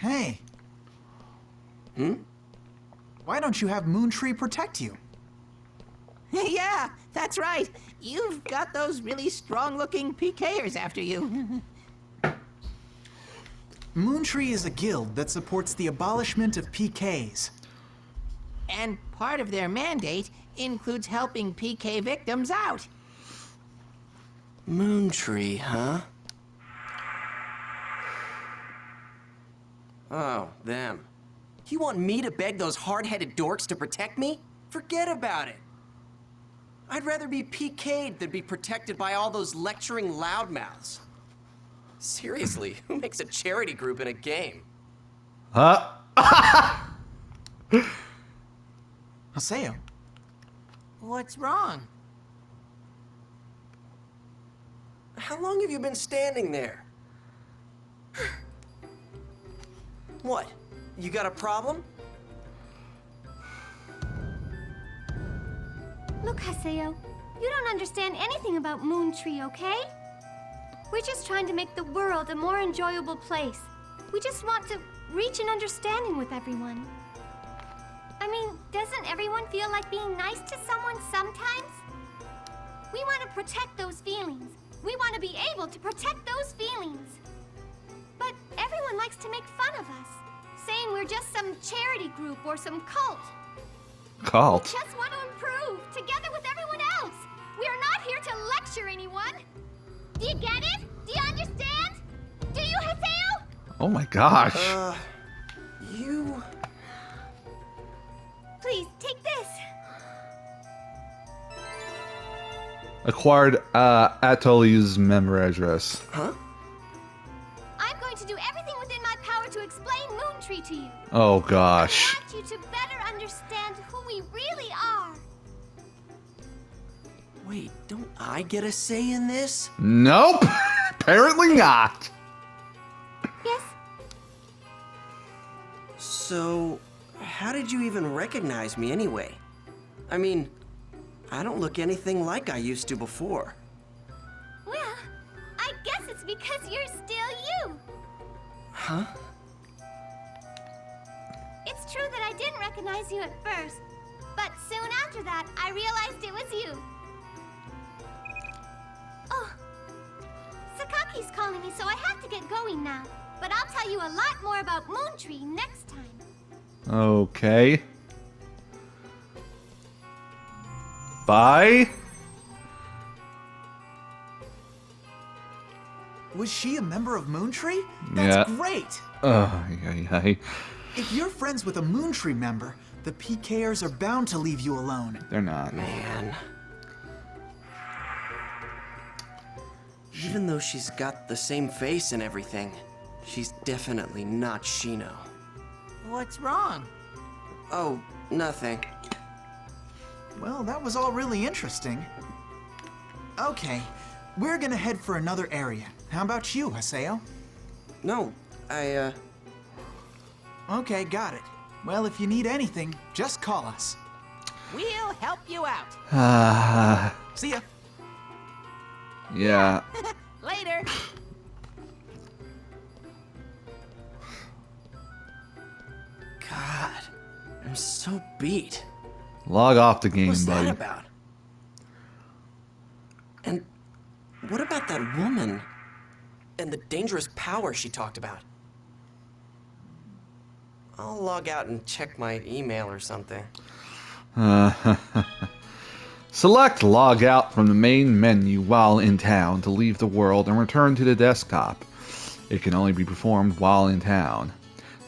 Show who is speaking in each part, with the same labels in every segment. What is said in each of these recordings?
Speaker 1: Hey. Why don't you have Moontree protect you?
Speaker 2: Yeah, that's right. You've got those really strong-looking PKers after you.
Speaker 1: Moontree is a guild that supports the abolishment of PKs.
Speaker 2: And part of their mandate includes helping PK victims out.
Speaker 3: Moontree, huh? Oh, them. You want me to beg those hard-headed dorks to protect me? Forget about it. I'd rather be PK'd than be protected by all those lecturing loudmouths. Seriously, who makes a charity group in a game?
Speaker 4: Huh?
Speaker 1: Haseo.
Speaker 2: What's wrong?
Speaker 3: How long have you been standing there? What? You got a problem?
Speaker 5: Look, Haseo, you don't understand anything about Moontree, okay? We're just trying to make the world a more enjoyable place. We just want to reach an understanding with everyone. I mean, doesn't everyone feel like being nice to someone sometimes? We want to protect those feelings. We want to be able to protect those feelings. But everyone likes to make fun of us, saying we're just some charity group or some cult.
Speaker 4: Cult?
Speaker 5: We just want to improve, together with everyone else. We are not here to lecture anyone. Do you get it? Do you understand? Do you, Haseo?
Speaker 4: Oh my gosh.
Speaker 3: You...
Speaker 5: Please, take this.
Speaker 4: Acquired Atoli's member address.
Speaker 3: Huh?
Speaker 5: I'm going to do everything within my power to explain Moontree to you.
Speaker 4: Oh gosh.
Speaker 5: I want you to better understand who we really are.
Speaker 3: Wait, don't I get a say in this?
Speaker 4: Nope. Apparently not.
Speaker 5: Yes?
Speaker 3: So, how did you even recognize me anyway? I mean, I don't look anything like I used to before.
Speaker 5: Well, I guess it's because you're still you.
Speaker 3: Huh?
Speaker 5: It's true that I didn't recognize you at first, but soon after that, I realized it was you. Oh, Sakaki's calling me, so I have to get going now. But I'll tell you a lot more about Moontree next time.
Speaker 4: Okay. Bye.
Speaker 1: Was she a member of Moontree? That's great!
Speaker 4: Yeah.
Speaker 1: If you're friends with a Moontree member, the PKers are bound to leave you alone.
Speaker 4: They're not.
Speaker 3: Man. Even though she's got the same face and everything, she's definitely not Shino.
Speaker 2: What's wrong?
Speaker 3: Oh, nothing.
Speaker 1: Well, that was all really interesting. Okay, we're gonna head for another area. How about you, Haseo?
Speaker 3: No,
Speaker 1: Okay, got it. Well, if you need anything, just call us.
Speaker 2: We'll help you out.
Speaker 1: See ya.
Speaker 4: Yeah.
Speaker 2: Later.
Speaker 3: God, I'm so beat.
Speaker 4: Log off the game,
Speaker 3: What's
Speaker 4: buddy.
Speaker 3: that about? And what about that woman? And the dangerous power she talked about? I'll log out and check my email or something.
Speaker 4: Select log out from the main menu while in town to leave the world and return to the desktop. It can only be performed while in town.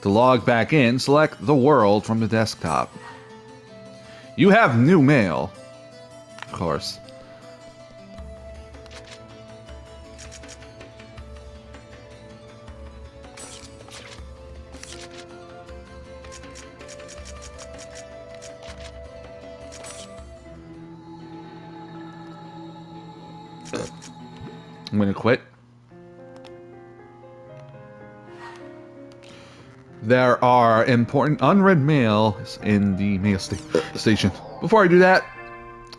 Speaker 4: To log back in, select the world from the desktop. You have new mail. Of course. I'm gonna quit. There are important unread mails in the mail station. Before I do that,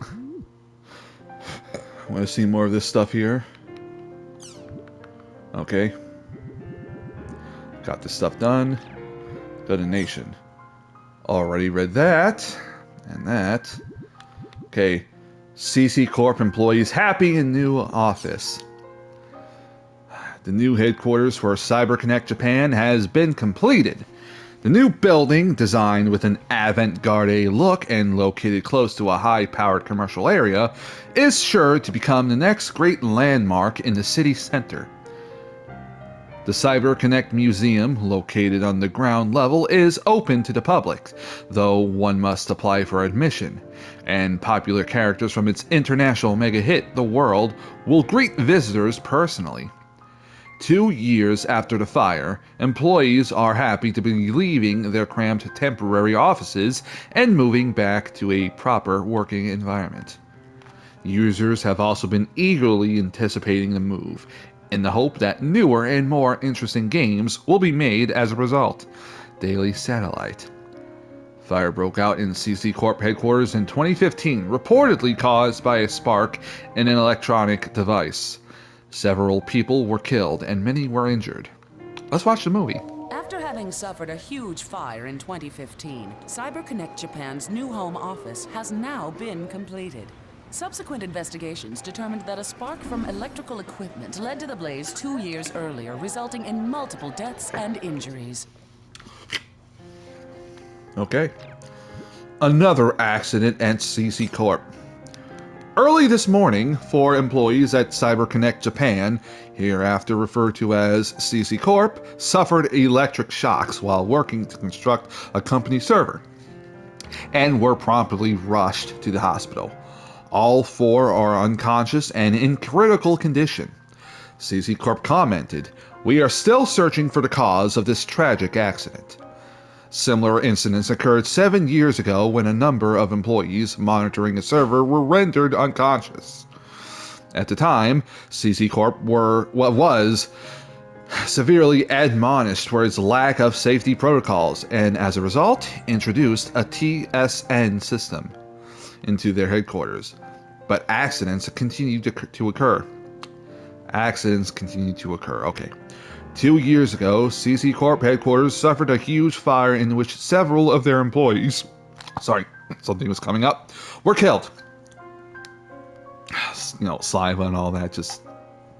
Speaker 4: I want to see more of this stuff here. Okay. Got this stuff done. Donation. Already read that. And that. Okay. CC Corp employees happy in new office. The new headquarters for CyberConnect Japan has been completed. The new building, designed with an avant-garde look and located close to a high-powered commercial area, is sure to become the next great landmark in the city center. The CyberConnect Museum, located on the ground level, is open to the public, though one must apply for admission, and popular characters from its international mega hit, The World, will greet visitors personally. 2 years after the fire, employees are happy to be leaving their cramped temporary offices and moving back to a proper working environment. Users have also been eagerly anticipating the move, in the hope that newer and more interesting games will be made as a result. Daily Satellite. Fire broke out in CC Corp headquarters in 2015, reportedly caused by a spark in an electronic device. Several people were killed and many were injured. Let's watch the movie.
Speaker 6: After having suffered a huge fire in 2015, CyberConnect Japan's new home office has now been completed. Subsequent investigations determined that a spark from electrical equipment led to the blaze 2 years earlier, resulting in multiple deaths and injuries.
Speaker 4: Okay. Another accident at CC Corp. Early this morning, 4 employees at CyberConnect Japan, hereafter referred to as CC Corp, suffered electric shocks while working to construct a company server, and were promptly rushed to the hospital. All 4 are unconscious and in critical condition. CC Corp commented, "We are still searching for the cause of this tragic accident." Similar incidents occurred 7 years ago when a number of employees monitoring a server were rendered unconscious. At the time, CC Corp was severely admonished for its lack of safety protocols and, as a result, introduced a TSN system into their headquarters. But accidents continue to occur. Okay. 2 years ago, CC Corp headquarters suffered a huge fire in which several of their employees, something was coming up, were killed. Saliva and all that just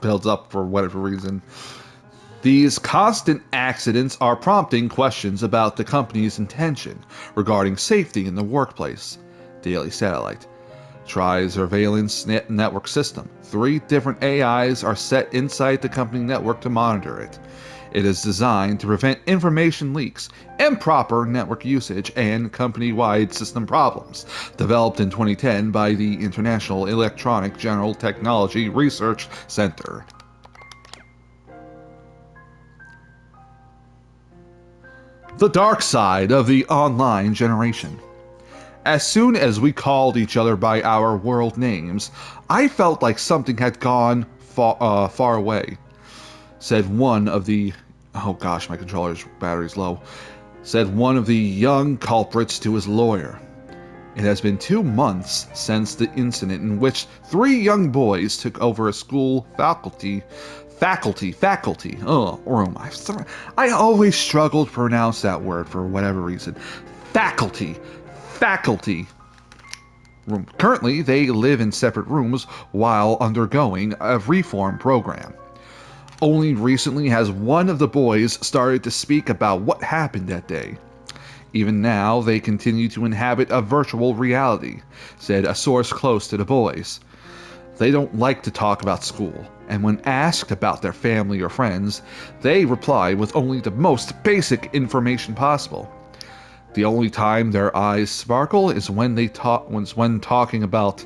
Speaker 4: builds up for whatever reason. These constant accidents are prompting questions about the company's intention regarding safety in the workplace. Daily Satellite. Try surveillance network system. 3 different AIs are set inside the company network to monitor it. It is designed to prevent information leaks, improper network usage, and company-wide system problems. Developed in 2010 by the International Electronic General Technology Research Center. The dark side of the online generation. As soon as we called each other by our world names, I felt like something had gone far away, said one of the... Oh gosh, my controller's battery's low. Said one of the young culprits to his lawyer. It has been 2 months since the incident in which 3 young boys took over a school faculty room. I always struggled to pronounce that word for whatever reason. Faculty room. Currently, they live in separate rooms while undergoing a reform program. Only recently has one of the boys started to speak about what happened that day. Even now, they continue to inhabit a virtual reality, said a source close to the boys. They don't like to talk about school, and when asked about their family or friends, they reply with only the most basic information possible. The only time their eyes sparkle is when talking about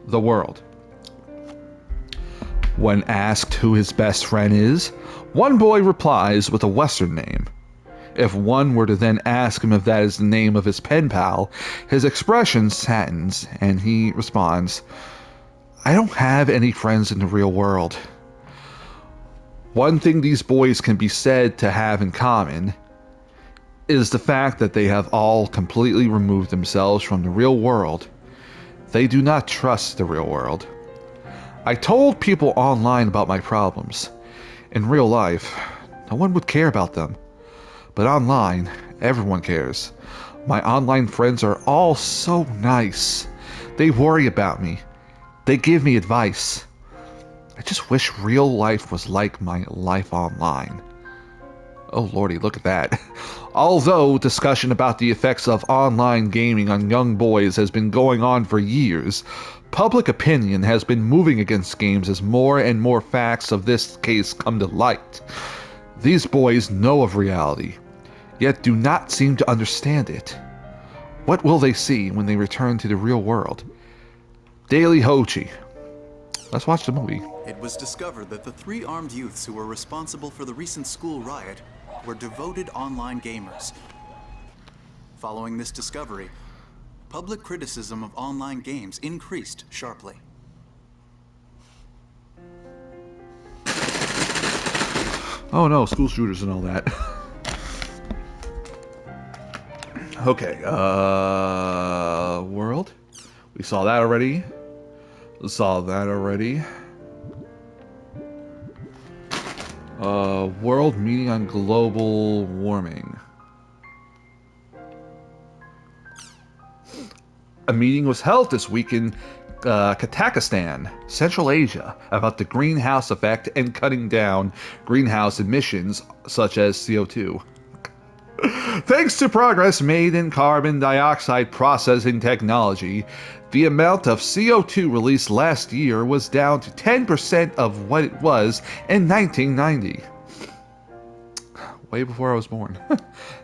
Speaker 4: the world. When asked who his best friend is, one boy replies with a Western name. If one were to then ask him if that is the name of his pen pal, his expression saddens, and he responds, "I don't have any friends in the real world." One thing these boys can be said to have in common is the fact that they have all completely removed themselves from the real world. They do not trust the real world. I told people online about my problems. In real life, no one would care about them. But online, everyone cares. My online friends are all so nice. They worry about me. They give me advice. I just wish real life was like my life online. Oh lordy, look at that. Although discussion about the effects of online gaming on young boys has been going on for years, public opinion has been moving against games as more and more facts of this case come to light. These boys know of reality, yet do not seem to understand it. What will they see when they return to the real world? Daily Hochi. Let's watch the movie.
Speaker 7: It was discovered that the 3 armed youths who were responsible for the recent school riot were devoted online gamers. Following this discovery, public criticism of online games increased sharply.
Speaker 4: Oh no, school shooters and all that. Okay, world. We saw that already. World meeting on global warming. A meeting was held this week in Kazakhstan, Central Asia, about the greenhouse effect and cutting down greenhouse emissions such as CO2. Thanks to progress made in carbon dioxide processing technology, the amount of CO2 released last year was down to 10% of what it was in 1990. Way before I was born.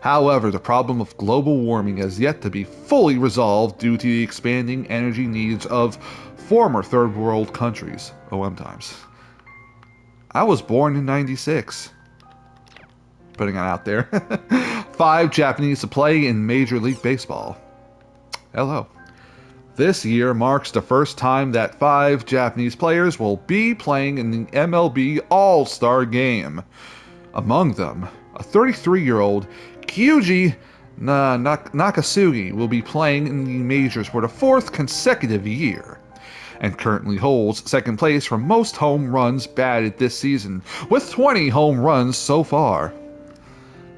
Speaker 4: However, the problem of global warming has yet to be fully resolved due to the expanding energy needs of former third world countries. OM times. I was born in 96. Putting it out there. 5 Japanese to play in Major League Baseball. Hello. This year marks the first time that 5 Japanese players will be playing in the MLB All-Star Game. Among them, a 33-year-old Kyuji Nakasugi will be playing in the majors for the 4th consecutive year, and currently holds second place for most home runs batted this season, with 20 home runs so far.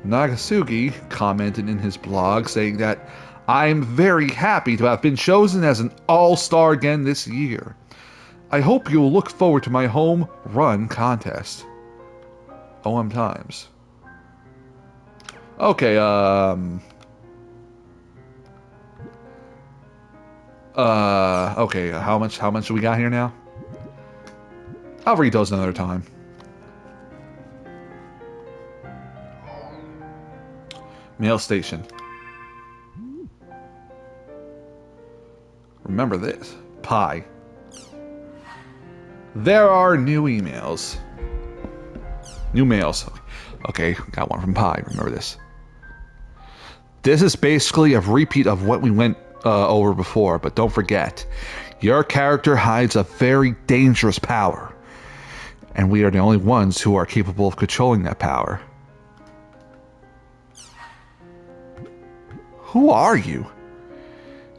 Speaker 4: Nakasugi commented in his blog saying that, "I'm very happy to have been chosen as an all-star again this year. I hope you will look forward to my home run contest." OM times. Okay, okay, how much do we got here now? I'll read those another time. Mail station. Remember this. Pi. There are new emails. New mails. Okay, got one from Pi. Remember this. This is basically a repeat of what we went over before, but don't forget, your character hides a very dangerous power, and we are the only ones who are capable of controlling that power. Who are you?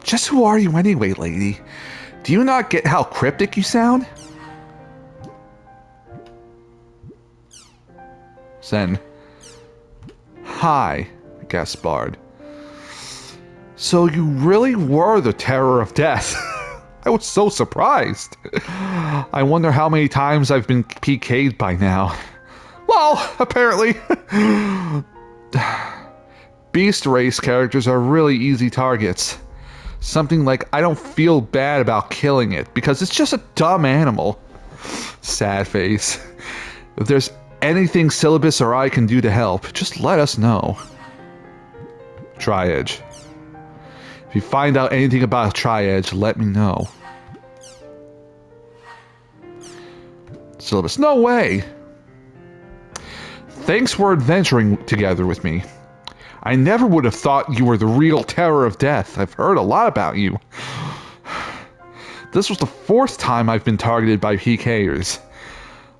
Speaker 4: Just who are you anyway, lady? Do you not get how cryptic you sound? Zen. Hi, Gaspard. So you really were the terror of death. I was so surprised. I wonder how many times I've been PK'd by now. Well, apparently. Beast race characters are really easy targets. Something like, I don't feel bad about killing it because it's just a dumb animal. Sad face. If there's anything Syllabus or I can do to help, just let us know. Tri-Edge. If you find out anything about Tri-Edge, let me know. Syllabus. No way! Thanks for adventuring together with me. I never would have thought you were the real terror of death. I've heard a lot about you. This was the 4th time I've been targeted by PKers.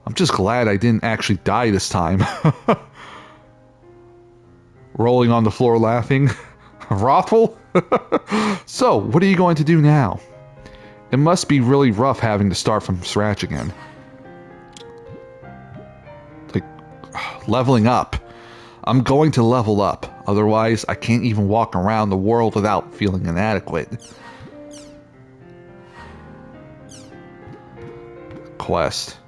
Speaker 4: I'm just glad I didn't actually die this time. Rolling on the floor laughing. Raffle? So, what are you going to do now? It must be really rough having to start from scratch again. Like, leveling up. I'm going to level up, otherwise I can't even walk around the world without feeling inadequate. Quest.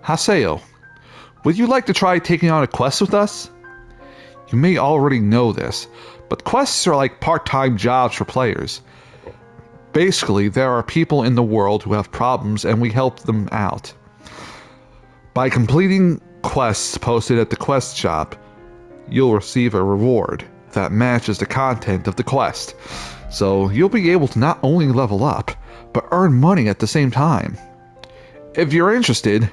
Speaker 4: Haseo, would you like to try taking on a quest with us? You may already know this, but quests are like part-time jobs for players. Basically, there are people in the world who have problems and we help them out. By completing quests posted at the quest shop, you'll receive a reward that matches the content of the quest. So you'll be able to not only level up, but earn money at the same time. If you're interested,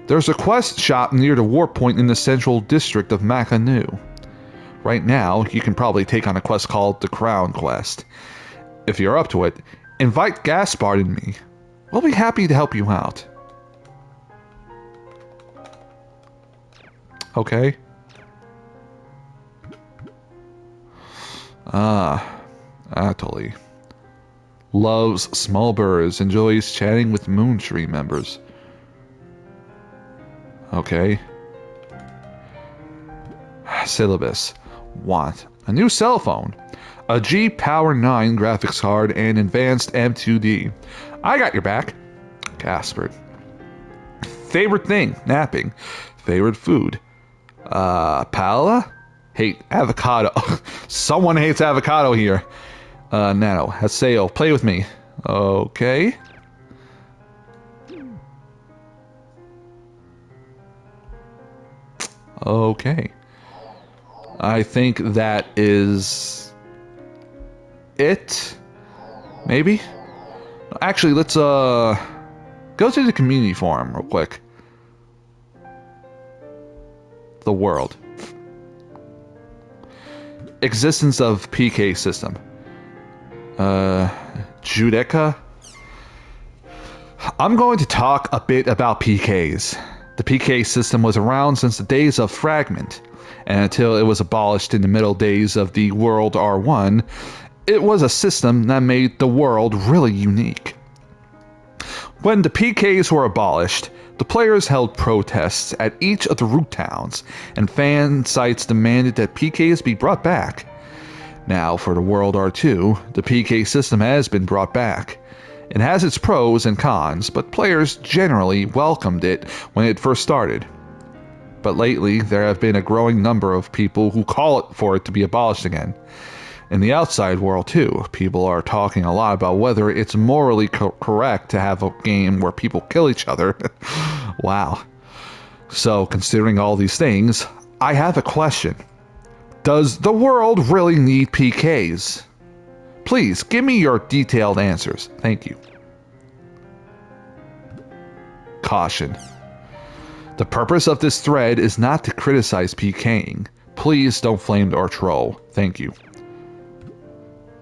Speaker 4: there's a quest shop near the warp point in the central district of Makanu. Right now, you can probably take on a quest called the Crown Quest. If you're up to it, invite Gaspard and me. We'll be happy to help you out. Okay. Atoli. Loves small birds, enjoys chatting with Moontree members. Okay. Syllabus. Want a new cell phone, a G Power 9 graphics card, and advanced M2D. I got your back. Gaspard. Favorite thing, napping. Favorite food. Paola? Hate avocado. Someone hates avocado here. Nano. Haseo, play with me. Okay. Okay. I think that is it. Maybe? Actually, let's go to the community forum real quick. The world. Existence of PK system. Judeca. I'm going to talk a bit about PKs. The PK system was around since the days of Fragment, and until it was abolished in the middle days of the World R1, it was a system that made the world really unique. When the PKs were abolished, the players held protests at each of the root towns, and fan sites demanded that PKs be brought back. Now, for the World R2, the PK system has been brought back. It has its pros and cons, but players generally welcomed it when it first started. But lately, there have been a growing number of people who call for it to be abolished again. In the outside world too, people are talking a lot about whether it's morally correct to have a game where people kill each other. Wow. So, considering all these things, I have a question. Does the world really need PKs? Please, give me your detailed answers. Thank you. Caution. The purpose of this thread is not to criticize PKing. Please don't flame or troll. Thank you.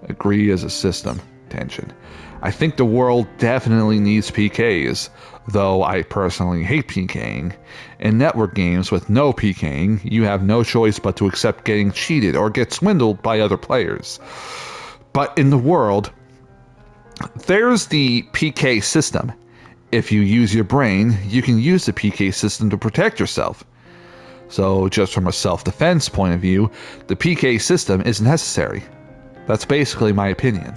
Speaker 4: Agree as a system. Tension. I think the world definitely needs PKs, though I personally hate PKing. In network games with no PKing, you have no choice but to accept getting cheated or get swindled by other players. But in the world, there's the PK system. If you use your brain, you can use the PK system to protect yourself. So just from a self-defense point of view, the PK system is necessary. That's basically my opinion.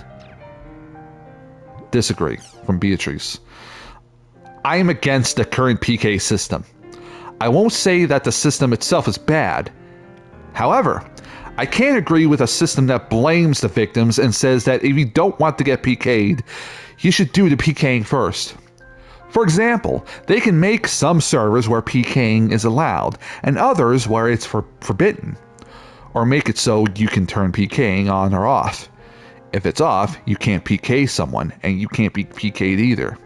Speaker 4: Disagree, from Beatrice. I am against the current PK system. I won't say that the system itself is bad. However, I can't agree with a system that blames the victims and says that if you don't want to get PK'd, you should do the PKing first. For example, they can make some servers where PKing is allowed, and others where it's forbidden. Or make it so you can turn PKing on or off. If it's off, you can't PK someone, and you can't be PK'd either.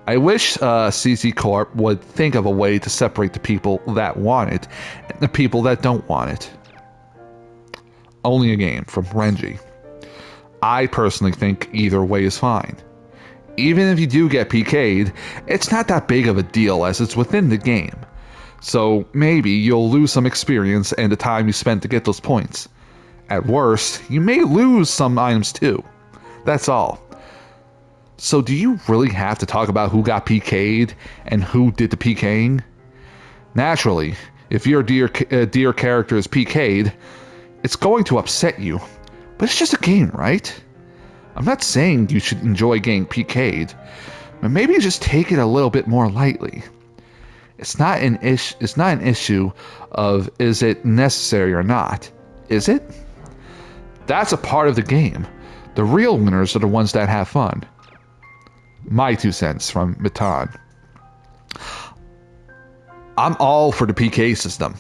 Speaker 4: I wish CZ Corp would think of a way to separate the people that want it, and the people that don't want it. Only a game from Renji. I personally think either way is fine. Even if you do get PK'd, it's not that big of a deal as it's within the game. So maybe you'll lose some experience and the time you spent to get those points. At worst, you may lose some items too. That's all. So do you really have to talk about who got PK'd and who did the PKing? Naturally, if your dear character is PK'd, it's going to upset you. But it's just a game, right? I'm not saying you should enjoy getting PK'd, but maybe just take it a little bit more lightly. It's not an issue of is it necessary or not. Is it? That's a part of the game. The real winners are the ones that have fun. My 2 cents from Matan. I'm all for the PK system.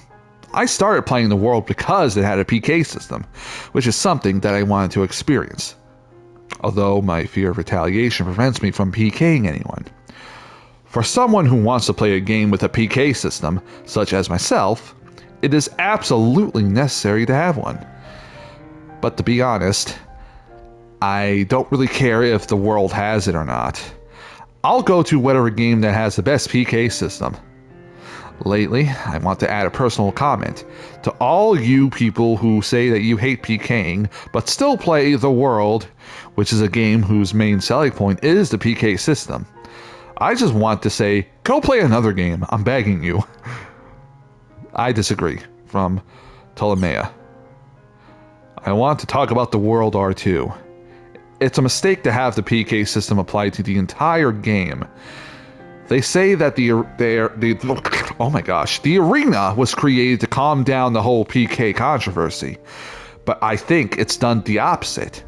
Speaker 4: I started playing the world because it had a PK system, which is something that I wanted to experience. Although my fear of retaliation prevents me from PKing anyone. For someone who wants to play a game with a PK system, such as myself, it is absolutely necessary to have one. But to be honest, I don't really care if the world has it or not. I'll go to whatever game that has the best PK system. Lately, I want to add a personal comment to all you people who say that you hate PKing, but still play The World, which is a game whose main selling point is the PK system. I just want to say, go play another game, I'm begging you. I disagree, from Ptolemea. I want to talk about The World R2. It's a mistake to have the PK system applied to the entire game. They say that the arena was created to calm down the whole PK controversy, but I think it's done the opposite.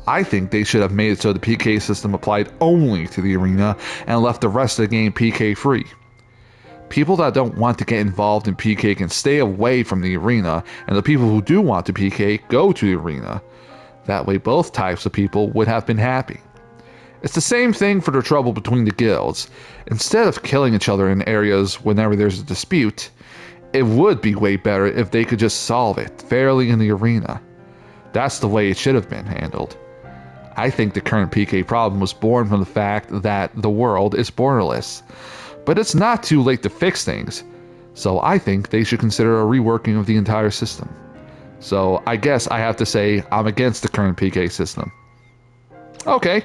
Speaker 4: I think they should have made it so the PK system applied only to the arena and left the rest of the game PK free. People that don't want to get involved in PK can stay away from the arena, and the people who do want to PK go to the arena. That way both types of people would have been happy. It's the same thing for the trouble between the guilds. Instead of killing each other in areas whenever there's a dispute, it would be way better if they could just solve it fairly in the arena. That's the way it should have been handled. I think the current PK problem was born from the fact that the world is borderless. But it's not too late to fix things, so I think they should consider a reworking of the entire system. So I guess I have to say I'm against the current PK system. Okay.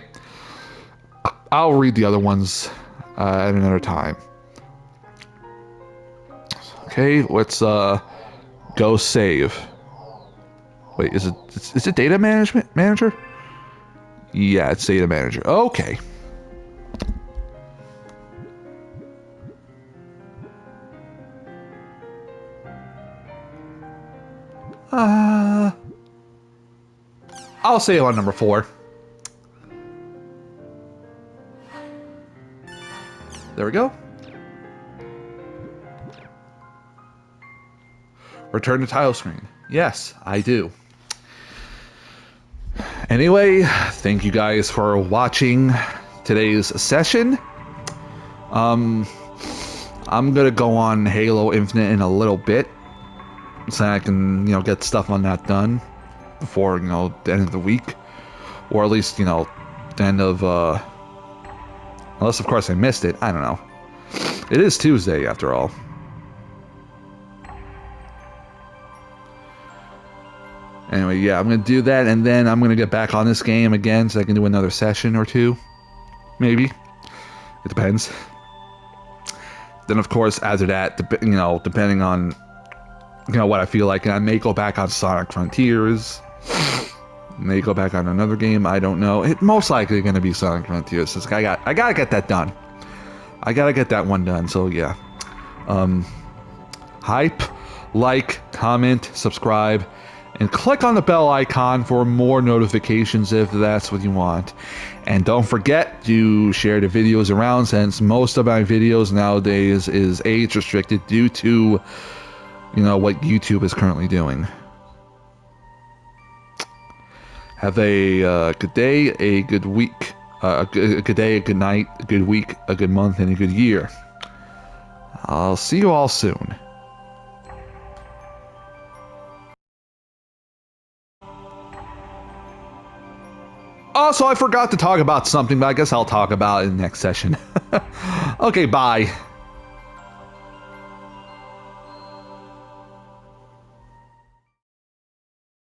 Speaker 4: I'll read the other ones at another time. Okay, let's go save. Wait, is it data manager? Yeah, it's data manager. Okay. I'll save on number 4. There we go. Return to title screen. Yes, I do. Anyway, thank you guys for watching today's session. I'm gonna go on Halo Infinite in a little bit, so I can, get stuff on that done before, the end of the week, or at least, the end of, unless of course I missed it. I don't know. It is Tuesday after all. Anyway, yeah, I'm gonna do that, and then I'm gonna get back on this game again so I can do another session or two. Maybe. It depends. Then of course after that, depending on what I feel like, and I may go back on Sonic Frontiers. May go back on another game, I don't know. It's most likely gonna be Sonic Frontiers. So I gotta get that done. I gotta get that one done, so yeah. Hype, like, comment, subscribe, and click on the bell icon for more notifications if that's what you want. And don't forget to share the videos around, since most of my videos nowadays is age restricted due to, what YouTube is currently doing. Have a good day, a good week, a good day, a good night, a good week, a good month, and a good year. I'll see you all soon. Also, I forgot to talk about something, but I guess I'll talk about it in the next session. Okay, bye.